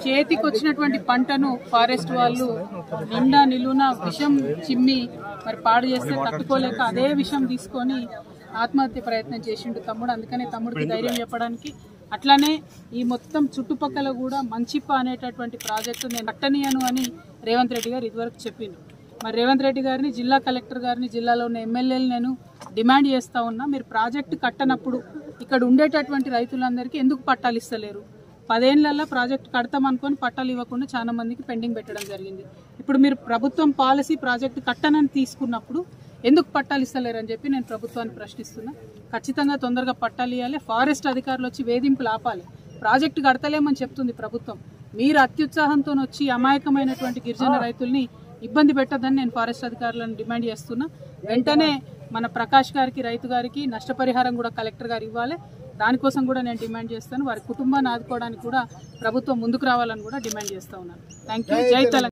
చేతికి వచ్చినటువంటి పంటను ఫారెస్ట్ వాళ్ళు నిండా నిలువున విషం చిమ్మి మరి పాడు చేస్తే తట్టుకోలేక అదే విషం తీసుకొని ఆత్మహత్య ప్రయత్నం చేసిండు తమ్ముడు. అందుకనే తమ్ముడికి ధైర్యం చెప్పడానికి, అట్లానే ఈ మొత్తం చుట్టుపక్కల కూడా మంచిప్ప అనేటటువంటి ప్రాజెక్టు నేను కట్టనీయను అని రేవంత్ రెడ్డి గారు ఇదివరకు చెప్పిండు. మరి రేవంత్ రెడ్డి గారిని, జిల్లా కలెక్టర్ గారిని, జిల్లాలో ఉన్న ఎమ్మెల్యేలు నేను డిమాండ్ చేస్తూ ఉన్నా, మీరు ప్రాజెక్టు కట్టనప్పుడు ఇక్కడ ఉండేటటువంటి రైతులందరికీ ఎందుకు పట్టాలు ఇస్తలేరు? 10 ఏళ్లలో ప్రాజెక్టు కడతామనుకొని పట్టాలు ఇవ్వకుండా చాలా మందికి పెండింగ్ పెట్టడం జరిగింది. ఇప్పుడు మీరు ప్రభుత్వం పాలసీ ప్రాజెక్టు కట్టనని తీసుకున్నప్పుడు ఎందుకు పట్టాలు ఇస్తలేరని చెప్పి నేను ప్రభుత్వాన్ని ప్రశ్నిస్తున్నా. ఖచ్చితంగా తొందరగా పట్టాలు ఇవ్వాలి. ఫారెస్ట్ అధికారులు వచ్చి వేధింపులు ఆపాలి. ప్రాజెక్టు కడతలేమని చెప్తుంది ప్రభుత్వం. మీరు అత్యుత్సాహంతో వచ్చి అమాయకమైనటువంటి గిరిజన రైతుల్ని ఇబ్బంది పెట్టదని నేను ఫారెస్ట్ అధికారులను డిమాండ్ చేస్తున్నా. వెంటనే మన ప్రకాష్ గారికి, రైతు గారికి నష్టపరిహారం కూడా కలెక్టర్ గారు ఇవ్వాలి. దానికోసం కూడా నేను డిమాండ్ చేస్తాను. వారి కుటుంబాన్ని ఆదుకోవడానికి కూడా ప్రభుత్వం ముందుకు రావాలని కూడా డిమాండ్ చేస్తూ ఉన్నాను. Thank you. జై తెలంగాణ.